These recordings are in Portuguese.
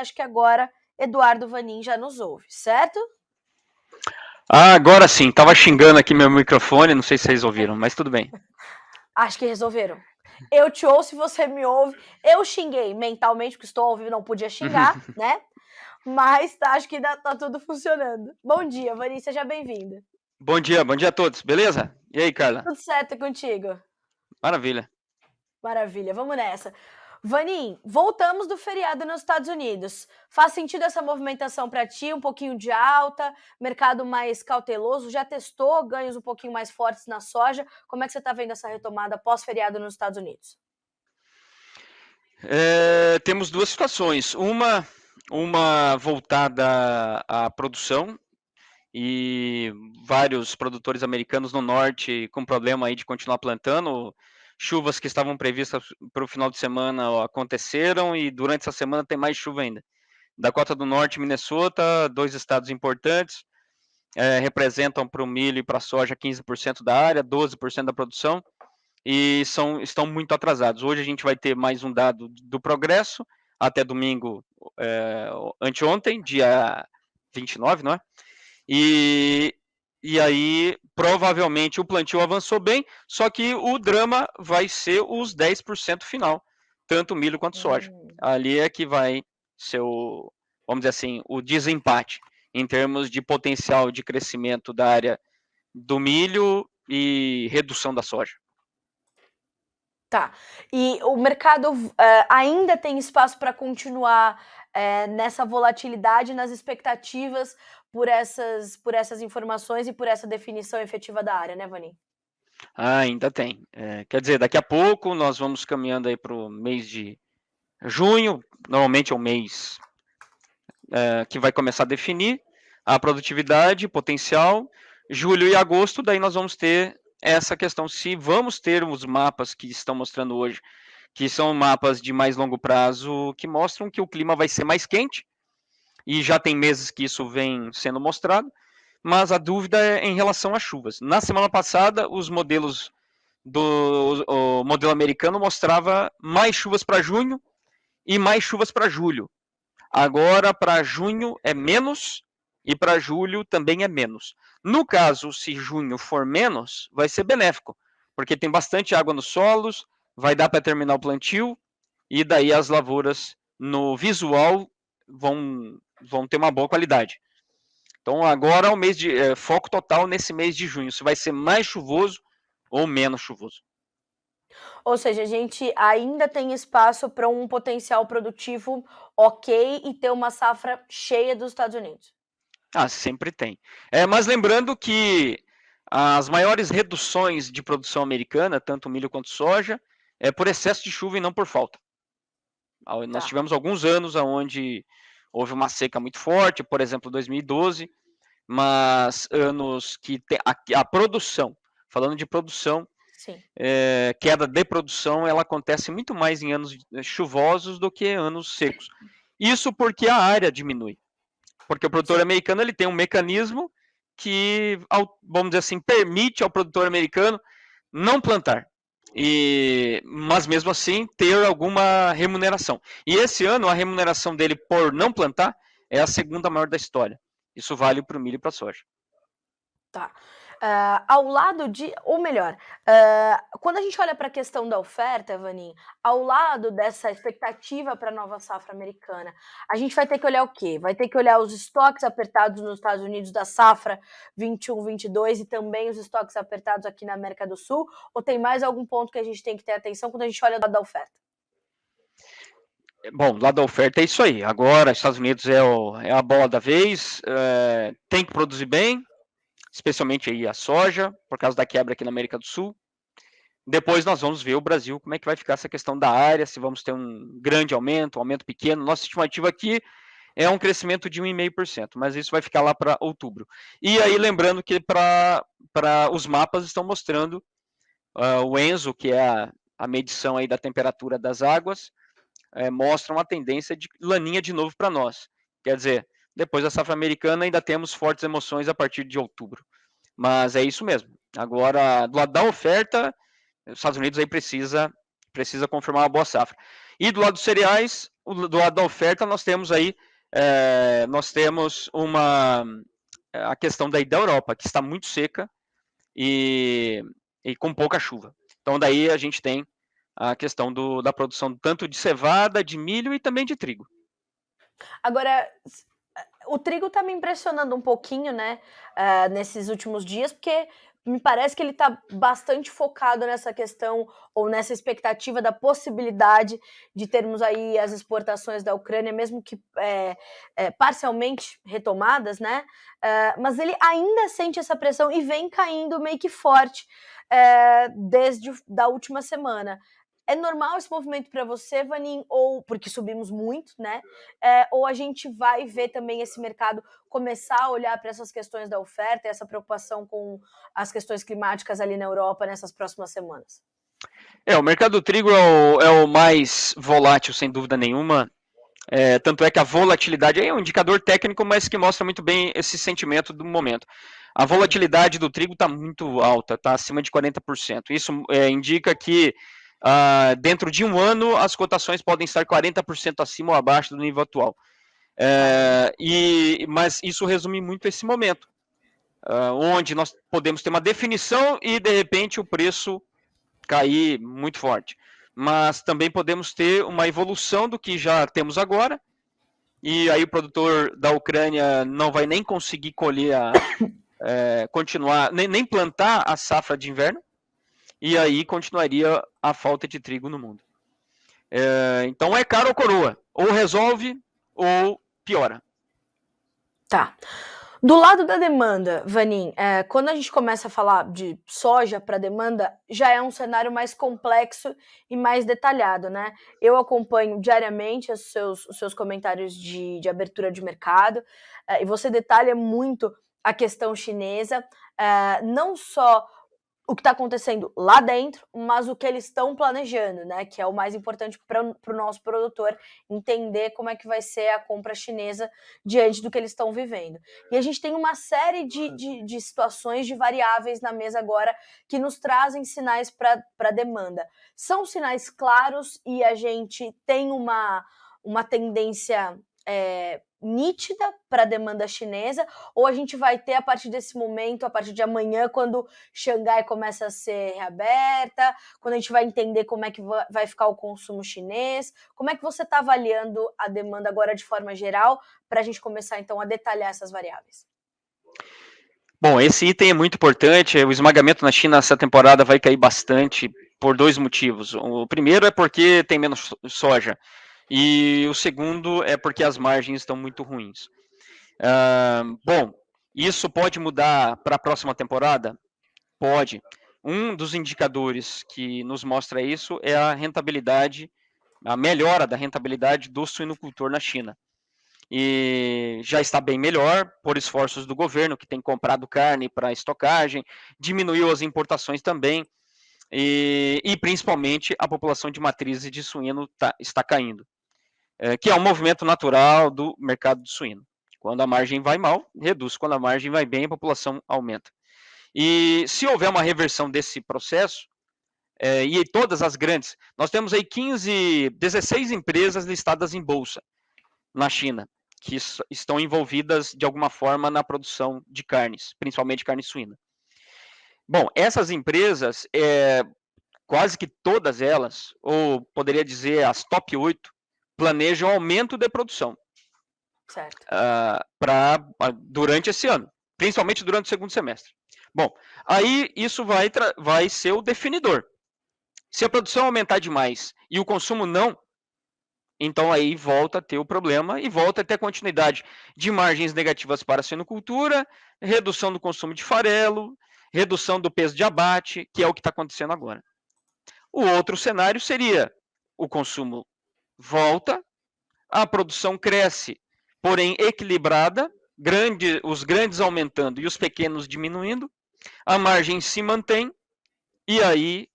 acho que agora Eduardo Vanin já nos ouve, certo? Agora sim, tava xingando aqui meu microfone, não sei se vocês ouviram, mas tudo bem. Acho que resolveram. Eu te ouço e você me ouve. Eu xinguei mentalmente, porque estou ao vivo, não podia xingar, né? Mas acho que tá tudo funcionando. Bom dia, Vanin, seja bem-vindo. Bom dia a todos, beleza? E aí, Carla? Tudo certo contigo? Maravilha. Maravilha, vamos nessa. Vanin, voltamos do feriado nos Estados Unidos. Faz sentido essa movimentação para ti? Um pouquinho de alta, mercado mais cauteloso? Já testou ganhos um pouquinho mais fortes na soja? Como é que você está vendo essa retomada pós-feriado nos Estados Unidos? Temos duas situações. Uma voltada à produção e vários produtores americanos no norte com problema aí de continuar plantando. Chuvas que estavam previstas para o final de semana aconteceram e durante essa semana tem mais chuva ainda. Dakota do Norte e Minnesota, dois estados importantes, representam para o milho e para a soja 15% da área, 12% da produção e estão muito atrasados. Hoje a gente vai ter mais um dado do progresso, até domingo, anteontem, dia 29, não é? E aí, provavelmente, o plantio avançou bem, só que o drama vai ser os 10% final, tanto milho quanto soja. Ali é que vai ser vamos dizer assim, o desempate em termos de potencial de crescimento da área do milho e redução da soja. Tá. E o mercado ainda tem espaço para continuar nessa volatilidade, nas expectativas por essas informações e por essa definição efetiva da área, né, Vanin? Ainda tem. Quer dizer, daqui a pouco nós vamos caminhando aí para o mês de junho, normalmente é o mês que vai começar a definir a produtividade, potencial. Julho e agosto, daí nós vamos ter essa questão, se vamos ter os mapas que estão mostrando hoje, que são mapas de mais longo prazo, que mostram que o clima vai ser mais quente, e já tem meses que isso vem sendo mostrado, mas a dúvida é em relação às chuvas. Na semana passada, os modelos o modelo americano mostrava mais chuvas para junho e mais chuvas para julho. Agora, para junho é menos e para julho também é menos. No caso, se junho for menos, vai ser benéfico, porque tem bastante água nos solos, vai dar para terminar o plantio, e daí as lavouras, no visual, vão ter uma boa qualidade. Então, agora é o mês de foco total nesse mês de junho, se vai ser mais chuvoso ou menos chuvoso. Ou seja, a gente ainda tem espaço para um potencial produtivo ok e ter uma safra cheia dos Estados Unidos. Sempre tem. Mas lembrando que as maiores reduções de produção americana, tanto milho quanto soja, é por excesso de chuva e não por falta. Nós tivemos alguns anos onde houve uma seca muito forte, por exemplo, 2012, mas anos que a produção, falando de produção, queda de produção, ela acontece muito mais em anos chuvosos do que anos secos. Isso porque a área diminui. Porque o produtor americano ele tem um mecanismo que, vamos dizer assim, permite ao produtor americano não plantar. Mas mesmo assim ter alguma remuneração. E esse ano a remuneração dele por não plantar é a segunda maior da história. Isso vale para o milho e para a soja. Tá. Ao lado de, ou melhor, quando a gente olha para a questão da oferta, Vanin, ao lado dessa expectativa para a nova safra americana, a gente vai ter que olhar o quê? Vai ter que olhar os estoques apertados nos Estados Unidos da safra 21-22 e também os estoques apertados aqui na América do Sul? Ou tem mais algum ponto que a gente tem que ter atenção quando a gente olha do lado da oferta? Bom, lado da oferta é isso aí. Agora, Estados Unidos é a bola da vez, tem que produzir bem, especialmente aí a soja, por causa da quebra aqui na América do Sul. Depois nós vamos ver o Brasil, como é que vai ficar essa questão da área, se vamos ter um grande aumento, um aumento pequeno. Nossa estimativa aqui é um crescimento de 1,5%, mas isso vai ficar lá para outubro. E aí, lembrando que para os mapas estão mostrando o ENSO, que é a medição aí da temperatura das águas, mostra uma tendência de laninha de novo para nós. Quer dizer, depois da safra americana ainda temos fortes emoções a partir de outubro. Mas é isso mesmo. Agora, do lado da oferta, os Estados Unidos aí precisa precisa confirmar uma boa safra. E do lado dos cereais, do lado da oferta, nós temos aí a questão daí da Europa, que está muito seca e com pouca chuva. Então daí a gente tem a questão da produção tanto de cevada, de milho e também de trigo. Agora, o trigo está me impressionando um pouquinho, né, nesses últimos dias, porque me parece que ele está bastante focado nessa questão ou nessa expectativa da possibilidade de termos aí as exportações da Ucrânia, mesmo que parcialmente retomadas, né? Mas ele ainda sente essa pressão e vem caindo meio que forte desde da última semana. É normal esse movimento para você, Vanin, ou porque subimos muito, né? Ou a gente vai ver também esse mercado começar a olhar para essas questões da oferta e essa preocupação com as questões climáticas ali na Europa nessas próximas semanas? O mercado do trigo é o mais volátil, sem dúvida nenhuma. Tanto é que a volatilidade é um indicador técnico, mas que mostra muito bem esse sentimento do momento. A volatilidade do trigo está muito alta, está acima de 40%. Isso indica que dentro de um ano as cotações podem estar 40% acima ou abaixo do nível atual. Mas isso resume muito esse momento, onde nós podemos ter uma definição e de repente o preço cair muito forte. Mas também podemos ter uma evolução do que já temos agora, e aí o produtor da Ucrânia não vai nem conseguir colher, continuar, nem plantar a safra de inverno, e aí continuaria a falta de trigo no mundo. Então é caro ou coroa, ou resolve ou piora. Tá. Do lado da demanda, Vanin, quando a gente começa a falar de soja para demanda, já é um cenário mais complexo e mais detalhado, né? Eu acompanho diariamente os seus comentários de abertura de mercado, e você detalha muito a questão chinesa, não só o que está acontecendo lá dentro, mas o que eles estão planejando, né? Que é o mais importante para o nosso produtor entender como é que vai ser a compra chinesa diante do que eles estão vivendo. E a gente tem uma série de situações, de variáveis na mesa agora que nos trazem sinais para a demanda. São sinais claros e a gente tem uma tendência nítida para a demanda chinesa, ou a gente vai ter a partir desse momento, a partir de amanhã, quando Xangai começa a ser reaberta, quando a gente vai entender como é que vai ficar o consumo chinês? Como é que você está avaliando a demanda agora de forma geral, para a gente começar então a detalhar essas variáveis? Bom, esse item é muito importante. O esmagamento na China essa temporada vai cair bastante por dois motivos. O primeiro é porque tem menos soja. E o segundo é porque as margens estão muito ruins. Bom, isso pode mudar para a próxima temporada? Pode. Um dos indicadores que nos mostra isso é a rentabilidade, a melhora da rentabilidade do suinocultor na China. E já está bem melhor por esforços do governo, que tem comprado carne para estocagem, diminuiu as importações também, e principalmente a população de matrizes de suíno está caindo. Que é um movimento natural do mercado do suíno. Quando a margem vai mal, reduz. Quando a margem vai bem, a população aumenta. E se houver uma reversão desse processo, e todas as grandes, nós temos aí 16 empresas listadas em bolsa na China, que estão envolvidas de alguma forma na produção de carnes, principalmente carne suína. Bom, essas empresas, quase que todas elas, ou poderia dizer as top 8, planejam aumento de produção durante esse ano, principalmente durante o segundo semestre. Bom, aí isso vai ser o definidor. Se a produção aumentar demais e o consumo não, então aí volta a ter o problema e volta a ter a continuidade de margens negativas para a suinocultura, redução do consumo de farelo, redução do peso de abate, que é o que está acontecendo agora. O outro cenário seria o consumo volta, a produção cresce, porém equilibrada, os grandes aumentando e os pequenos diminuindo, a margem se mantém, e aí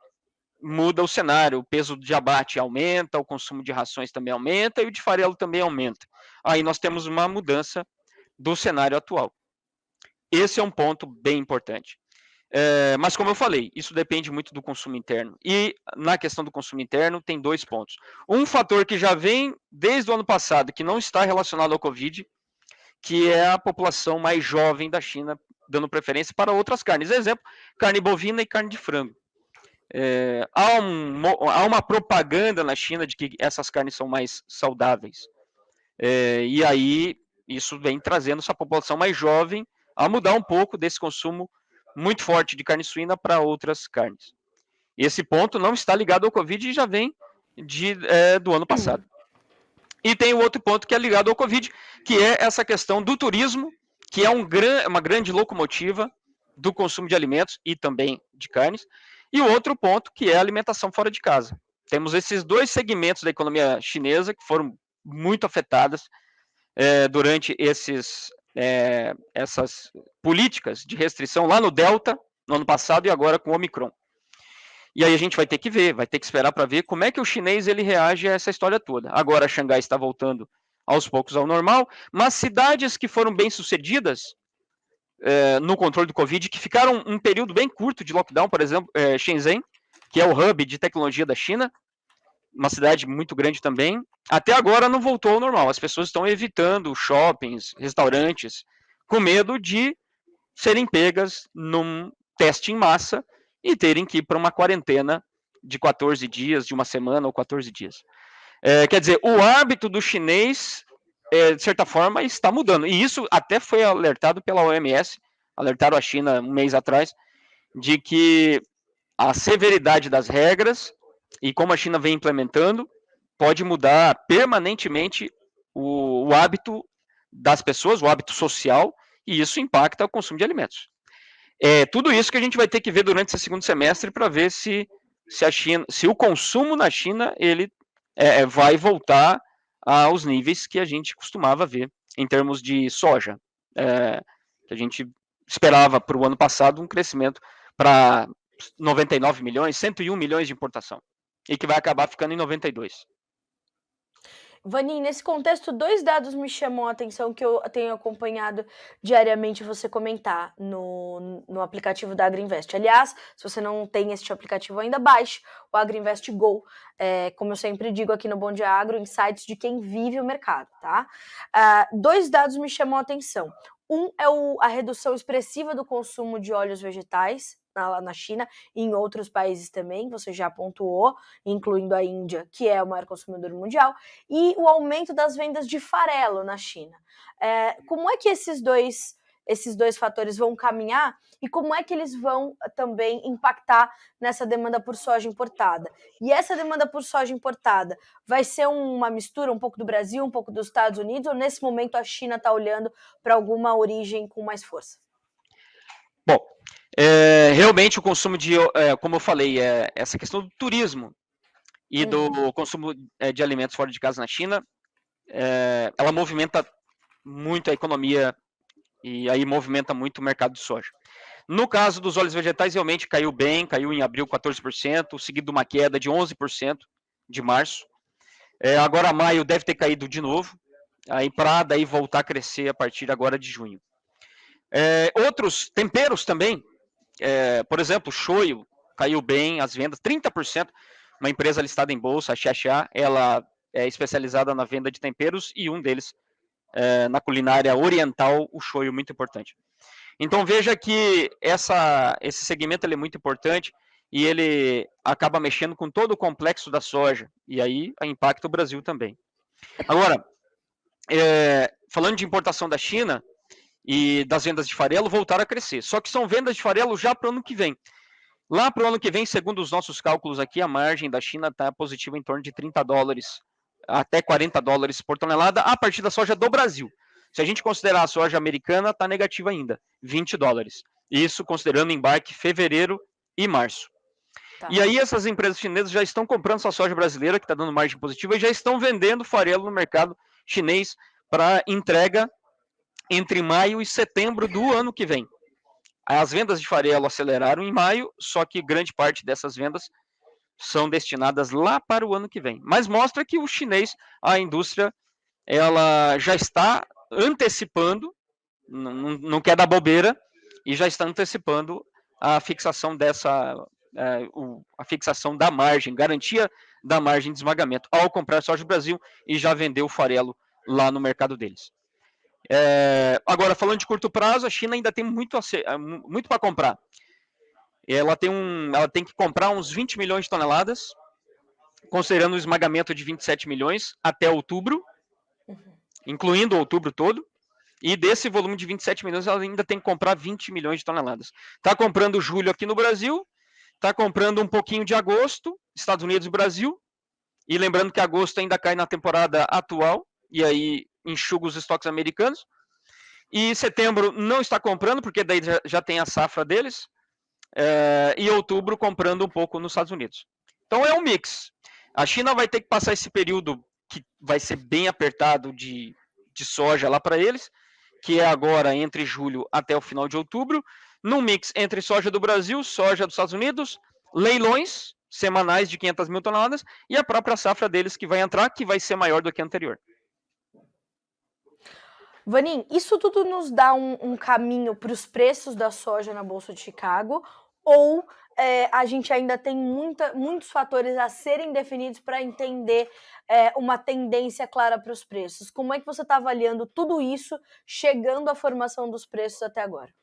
muda o cenário, o peso de abate aumenta, o consumo de rações também aumenta, e o de farelo também aumenta. Aí nós temos uma mudança do cenário atual. Esse é um ponto bem importante. Mas como eu falei, isso depende muito do consumo interno. E na questão do consumo interno tem 2 pontos. Um fator que já vem desde o ano passado, que não está relacionado ao Covid, que é a população mais jovem da China dando preferência para outras carnes. Exemplo, carne bovina e carne de frango. Há uma propaganda na China de que essas carnes são mais saudáveis. E aí isso vem trazendo essa população mais jovem a mudar um pouco desse consumo muito forte de carne suína para outras carnes. Esse ponto não está ligado ao Covid e já vem do ano passado. E tem o outro ponto que é ligado ao Covid, que é essa questão do turismo, que é uma grande locomotiva do consumo de alimentos e também de carnes. E o outro ponto que é a alimentação fora de casa. Temos esses 2 segmentos da economia chinesa que foram muito afetadas durante essas políticas de restrição lá no Delta, no ano passado, e agora com o Omicron. E aí a gente vai ter que ver, vai ter que esperar para ver como é que o chinês ele reage a essa história toda. Agora Xangai está voltando aos poucos ao normal, mas cidades que foram bem sucedidas no controle do Covid, que ficaram um período bem curto de lockdown, por exemplo, Shenzhen, que é o hub de tecnologia da China, uma cidade muito grande também, até agora não voltou ao normal. As pessoas estão evitando shoppings, restaurantes, com medo de serem pegas num teste em massa e terem que ir para uma quarentena de 14 dias, de uma semana ou 14 dias. Quer dizer, o hábito do chinês, de certa forma, está mudando. E isso até foi alertado pela OMS, alertaram a China um mês atrás, de que a severidade das regras e como a China vem implementando pode mudar permanentemente o hábito das pessoas, o hábito social, e isso impacta o consumo de alimentos. Tudo isso que a gente vai ter que ver durante esse segundo semestre para ver se o consumo na China ele vai voltar aos níveis que a gente costumava ver em termos de soja, que a gente esperava para o ano passado um crescimento para 99 milhões, 101 milhões de importação, e que vai acabar ficando em 92. Vanin, nesse contexto, 2 dados me chamam a atenção que eu tenho acompanhado diariamente você comentar no aplicativo da Agriinvest. Aliás, se você não tem este aplicativo ainda, baixe o Agriinvest Go. Como eu sempre digo aqui no Bom Dia Agro, insights de quem vive o mercado, tá? 2 dados me chamam a atenção. Um é a redução expressiva do consumo de óleos vegetais lá na China e em outros países também, você já pontuou, incluindo a Índia, que é o maior consumidor mundial, e o aumento das vendas de farelo na China. Como é que esses dois fatores vão caminhar e como é que eles vão também impactar nessa demanda por soja importada? E essa demanda por soja importada vai ser uma mistura um pouco do Brasil, um pouco dos Estados Unidos, ou nesse momento a China está olhando para alguma origem com mais força? Bom, realmente o consumo como eu falei, essa questão do turismo e do consumo de alimentos fora de casa na China, ela movimenta muito a economia e aí movimenta muito o mercado de soja. No caso dos óleos vegetais, realmente caiu bem, caiu em abril 14%, seguido de uma queda de 11% de março. Agora maio deve ter caído de novo, aí para daí voltar a crescer a partir agora de junho. Outros temperos também, por exemplo, shoyu caiu bem, as vendas 30%. Uma empresa listada em bolsa, a Xia, ela é especializada na venda de temperos e um deles na culinária oriental, o shoyu, muito importante. Então veja que esse segmento ele é muito importante e ele acaba mexendo com todo o complexo da soja e aí impacta o Brasil também. Agora, falando de importação da China e das vendas de farelo, voltaram a crescer. Só que são vendas de farelo já para o ano que vem. Lá para o ano que vem, segundo os nossos cálculos aqui, a margem da China está positiva em torno de $30 até $40 por tonelada a partir da soja do Brasil. Se a gente considerar a soja americana, está negativa ainda, $20. Isso considerando embarque fevereiro e março. Tá. E aí essas empresas chinesas já estão comprando essa soja brasileira, que está dando margem positiva, e já estão vendendo farelo no mercado chinês para entrega entre maio e setembro do ano que vem. As vendas de farelo aceleraram em maio, só que grande parte dessas vendas são destinadas lá para o ano que vem. Mas mostra que o chinês, a indústria, ela já está antecipando, não quer dar bobeira, e já está antecipando a fixação a fixação da margem, garantia da margem de esmagamento, ao comprar soja do Brasil e já vender o farelo lá no mercado deles. Agora, falando de curto prazo, a China ainda tem muito para comprar. Ela tem que comprar uns 20 milhões de toneladas, considerando o esmagamento de 27 milhões até outubro, incluindo outubro todo. E desse volume de 27 milhões, ela ainda tem que comprar 20 milhões de toneladas. Está comprando julho aqui no Brasil, está comprando um pouquinho de agosto, Estados Unidos e Brasil. E lembrando que agosto ainda cai na temporada atual, e aí enxuga os estoques americanos. E setembro não está comprando, porque daí já tem a safra deles. E outubro comprando um pouco nos Estados Unidos. Então é um mix. A China vai ter que passar esse período que vai ser bem apertado de soja lá para eles, que é agora entre julho até o final de outubro, num mix entre soja do Brasil, soja dos Estados Unidos, leilões semanais de 500 mil toneladas e a própria safra deles que vai entrar, que vai ser maior do que a anterior. Vanim, isso tudo nos dá um caminho para os preços da soja na Bolsa de Chicago, ou a gente ainda tem muitos fatores a serem definidos para entender uma tendência clara para os preços? Como é que você está avaliando tudo isso, chegando à formação dos preços até agora?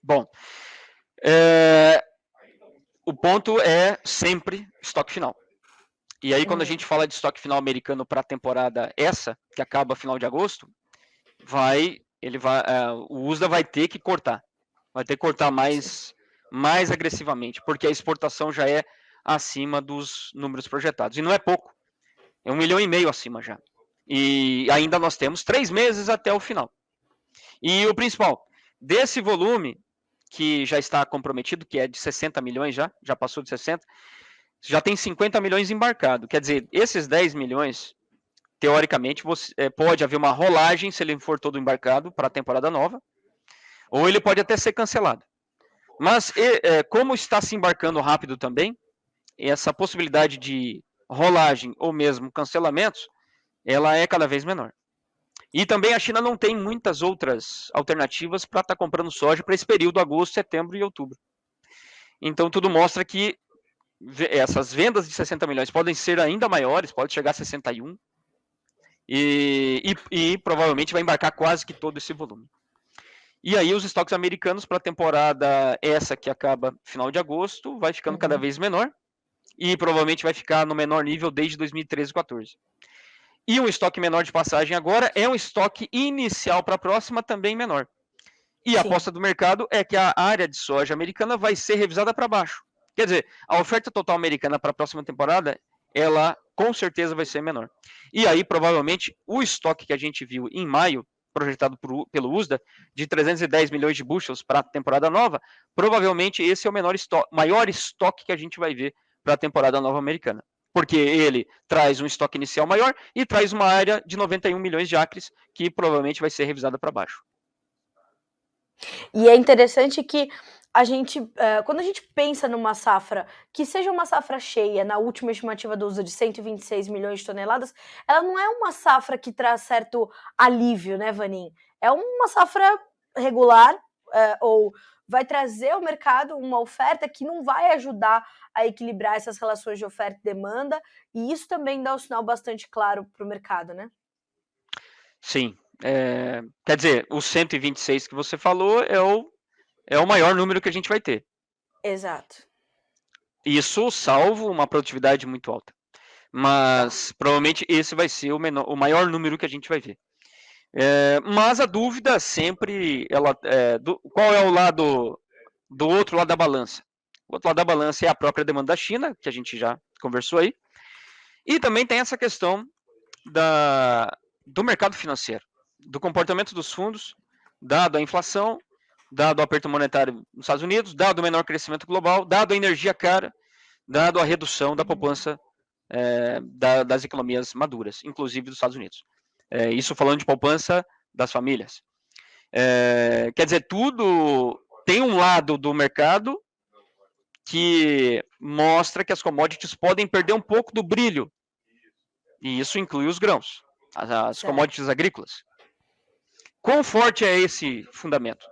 Bom, o ponto é sempre estoque final. E aí, quando a gente fala de estoque final americano para a temporada essa, que acaba final de agosto, o USDA vai ter que cortar. Vai ter que cortar mais agressivamente, porque a exportação já é acima dos números projetados. E não é pouco. É 1,5 milhão acima já. E ainda nós temos 3 meses até o final. E o principal, desse volume, que já está comprometido, que é de 60 milhões já passou de 60, já tem 50 milhões embarcado. Quer dizer, esses 10 milhões, teoricamente, pode haver uma rolagem, se ele for todo embarcado, para a temporada nova, ou ele pode até ser cancelado. Mas, como está se embarcando rápido também, essa possibilidade de rolagem ou mesmo cancelamentos, ela é cada vez menor. E também a China não tem muitas outras alternativas para estar comprando soja para esse período, agosto, setembro e outubro. Então, tudo mostra que essas vendas de 60 milhões podem ser ainda maiores, pode chegar a 61, e provavelmente vai embarcar quase que todo esse volume. E aí os estoques americanos para a temporada essa que acaba final de agosto vai ficando cada vez menor e provavelmente vai ficar no menor nível desde 2013 e 2014. E um estoque menor de passagem agora é um estoque inicial para a próxima também menor. E a aposta do mercado é que a área de soja americana vai ser revisada para baixo. Quer dizer, a oferta total americana para a próxima temporada, ela com certeza vai ser menor. E aí, provavelmente, o estoque que a gente viu em maio, projetado pelo USDA, de 310 milhões de bushels para a temporada nova, provavelmente esse é o maior estoque que a gente vai ver para a temporada nova americana. Porque ele traz um estoque inicial maior e traz uma área de 91 milhões de acres, que provavelmente vai ser revisada para baixo. E é interessante que quando a gente pensa numa safra, que seja uma safra cheia, na última estimativa do USDA de 126 milhões de toneladas, ela não é uma safra que traz certo alívio, né, Vanim? É uma safra regular, ou vai trazer ao mercado uma oferta que não vai ajudar a equilibrar essas relações de oferta e demanda, e isso também dá um sinal bastante claro para o mercado, né? Sim. Quer dizer, o 126 que você falou é o maior número que a gente vai ter. Exato. Isso salvo uma produtividade muito alta. Mas provavelmente esse vai ser o maior número que a gente vai ver. Mas a dúvida sempre, qual é o lado do outro lado da balança? O outro lado da balança é a própria demanda da China, que a gente já conversou aí. E também tem essa questão do mercado financeiro, do comportamento dos fundos, dado a inflação, dado o aperto monetário nos Estados Unidos, dado o menor crescimento global, dado a energia cara, dado a redução da poupança das economias maduras, inclusive dos Estados Unidos. Isso falando de poupança das famílias. Quer dizer, tudo tem um lado do mercado que mostra que as commodities podem perder um pouco do brilho. E isso inclui os grãos, as commodities agrícolas. Quão forte é esse fundamento?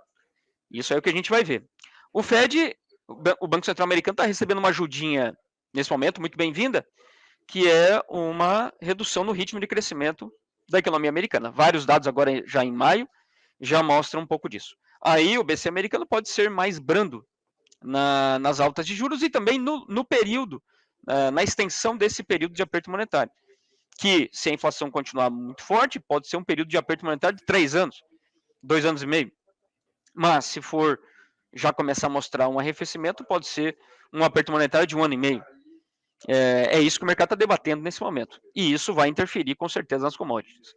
Isso é o que a gente vai ver. O Fed, o Banco Central americano está recebendo uma ajudinha nesse momento, muito bem-vinda, que é uma redução no ritmo de crescimento da economia americana. Vários dados agora já em maio já mostram um pouco disso. Aí o BC americano pode ser mais brando nas altas de juros e também no período, na extensão desse período de aperto monetário, que se a inflação continuar muito forte, pode ser um período de aperto monetário de 3 anos, 2 anos e meio. Mas se for já começar a mostrar um arrefecimento, pode ser um aperto monetário de 1 ano e meio. É isso que o mercado está debatendo nesse momento. E isso vai interferir com certeza nas commodities.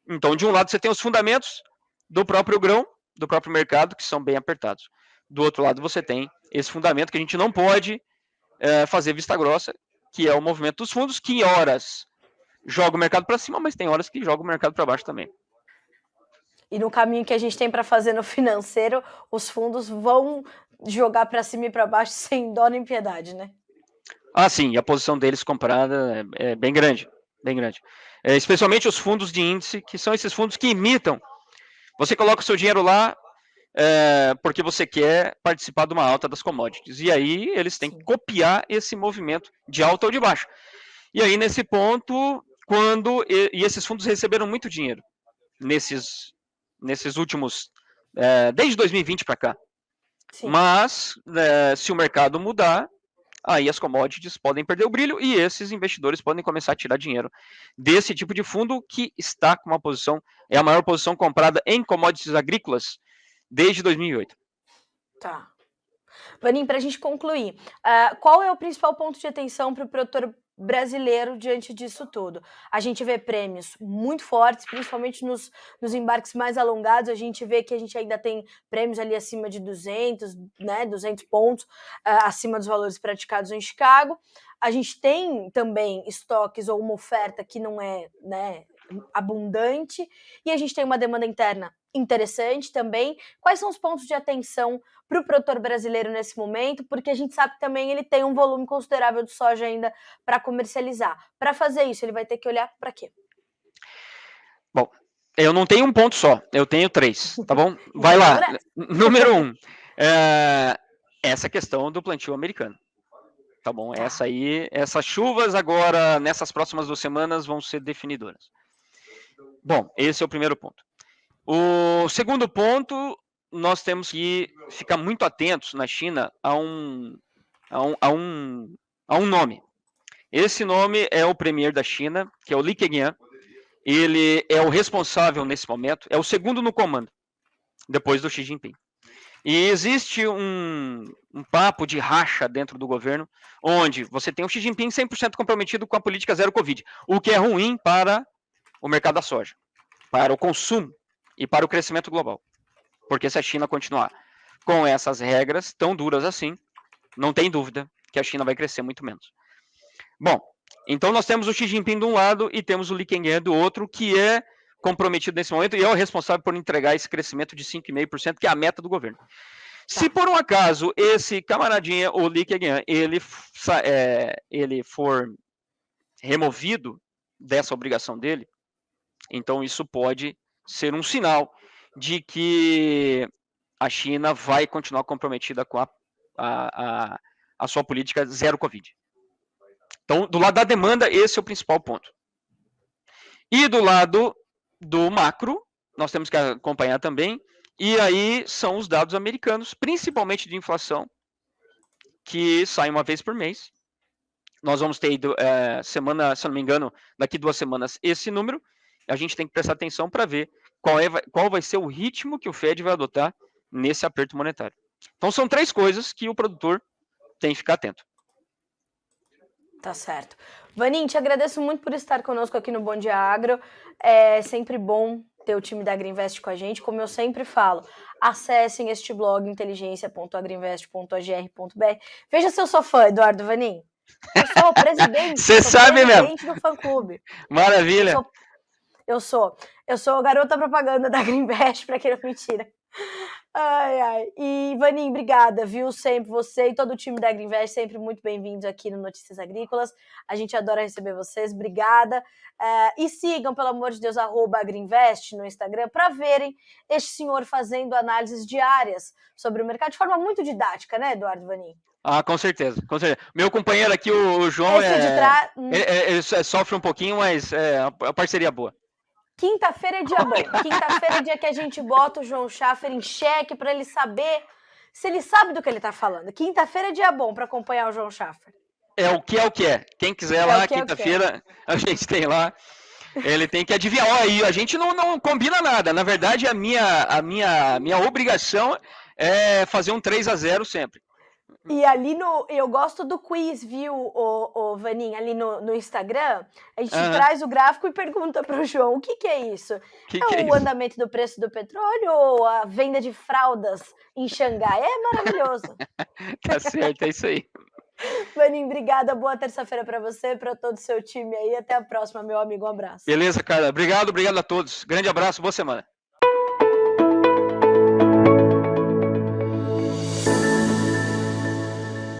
Então, de um lado, você tem os fundamentos do próprio grão, do próprio mercado, que são bem apertados. Do outro lado, você tem esse fundamento que a gente não pode fazer vista grossa, que é o movimento dos fundos, que em horas joga o mercado para cima, mas tem horas que joga o mercado para baixo também. E no caminho que a gente tem para fazer no financeiro, os fundos vão jogar para cima e para baixo sem dó nem piedade, né? Ah, sim, e a posição deles comprada é bem grande, bem grande. Especialmente os fundos de índice, que são esses fundos que imitam. Você coloca o seu dinheiro lá porque você quer participar de uma alta das commodities. E aí eles têm que copiar esse movimento de alta ou de baixa. E aí, nesse ponto, e esses fundos receberam muito dinheiro nesses últimos, desde 2020 para cá. Sim. Mas, se o mercado mudar, aí as commodities podem perder o brilho e esses investidores podem começar a tirar dinheiro desse tipo de fundo que está com uma posição, é a maior posição comprada em commodities agrícolas desde 2008. Tá. Vanim, para a gente concluir, qual é o principal ponto de atenção para o produtor brasileiro diante disso tudo? A gente vê prêmios muito fortes, principalmente nos embarques mais alongados, a gente vê que a gente ainda tem prêmios ali acima de 200, né, 200 pontos, acima dos valores praticados em Chicago. A gente tem também estoques ou uma oferta que não é, né, abundante, e a gente tem uma demanda interna interessante também. Quais são os pontos de atenção para o produtor brasileiro nesse momento? Porque a gente sabe que também ele tem um volume considerável de soja ainda para comercializar. Para fazer isso, ele vai ter que olhar para quê? Bom, eu não tenho um ponto só, eu tenho 3, tá bom? Vai lá. Número 1, essa questão do plantio americano. Tá bom? Tá. Essas chuvas agora, nessas próximas 2 semanas, vão ser definidoras. Bom, esse é o primeiro ponto. O segundo ponto, nós temos que ficar muito atentos na China a um nome. Esse nome é o premier da China, que é o Li Keqiang. Ele é o responsável nesse momento, é o segundo no comando, depois do Xi Jinping. E existe um papo de racha dentro do governo, onde você tem o Xi Jinping 100% comprometido com a política zero Covid, o que é ruim para o mercado da soja, para o consumo e para o crescimento global. Porque se a China continuar com essas regras tão duras assim, não tem dúvida que a China vai crescer muito menos. Bom, então nós temos o Xi Jinping de um lado e temos o Li Keqiang do outro, que é comprometido nesse momento e é o responsável por entregar esse crescimento de 5,5%, que é a meta do governo. Tá. Se por um acaso esse camaradinha, o Li Keqiang, ele for removido dessa obrigação dele, então isso pode ser um sinal de que a China vai continuar comprometida com a sua política zero Covid. Então, do lado da demanda, esse é o principal ponto. E do lado do macro, nós temos que acompanhar também, e aí são os dados americanos, principalmente de inflação, que saem uma vez por mês. Nós vamos ter, semana, se eu não me engano, daqui 2 semanas, esse número. A gente tem que prestar atenção para ver qual vai ser o ritmo que o Fed vai adotar nesse aperto monetário. Então, são 3 coisas que o produtor tem que ficar atento. Tá certo. Vanim, te agradeço muito por estar conosco aqui no Bom Dia Agro. É sempre bom ter o time da Agrinvest com a gente. Como eu sempre falo, acessem este blog inteligência.agrinvest.agr.br. Veja se eu sou fã, Eduardo Vanim. Eu sou o presidente. Você sabe mesmo. Do fã-clube. Maravilha. Eu sou a garota propaganda da Agrinvest, para quem não mentira. Ai, ai. E, Vanim, obrigada, viu? Sempre você e todo o time da Agriinvest, sempre muito bem-vindos aqui no Notícias Agrícolas. A gente adora receber vocês, obrigada. E sigam, pelo amor de Deus, @Agriinvest no Instagram, para verem este senhor fazendo análises diárias sobre o mercado, de forma muito didática, né, Eduardo Vanim? Ah, com certeza, com certeza. Meu companheiro aqui, o João, Esse de trás... ele sofre um pouquinho, mas é a parceria boa. Quinta-feira é dia bom. Quinta-feira é dia que a gente bota o João Schaffer em xeque para ele saber se ele sabe do que ele está falando. Quinta-feira é dia bom para acompanhar o João Schaffer. É o que é. Quem quiser lá, quinta-feira, a gente tem lá. Ele tem que adivinhar. Ó, aí a gente não combina nada. Na verdade, a minha obrigação é fazer um 3-0 sempre. E ali eu gosto do quiz, viu, o Vaninha, ali no Instagram, a gente traz o gráfico e pergunta para o João, o que é isso? É o andamento do preço do petróleo ou a venda de fraldas em Xangai? É maravilhoso. Tá certo, é isso aí. Vaninho, obrigada, boa terça-feira para você, para todo o seu time aí, até a próxima, meu amigo, um abraço. Beleza, cara, obrigado a todos, grande abraço, boa semana.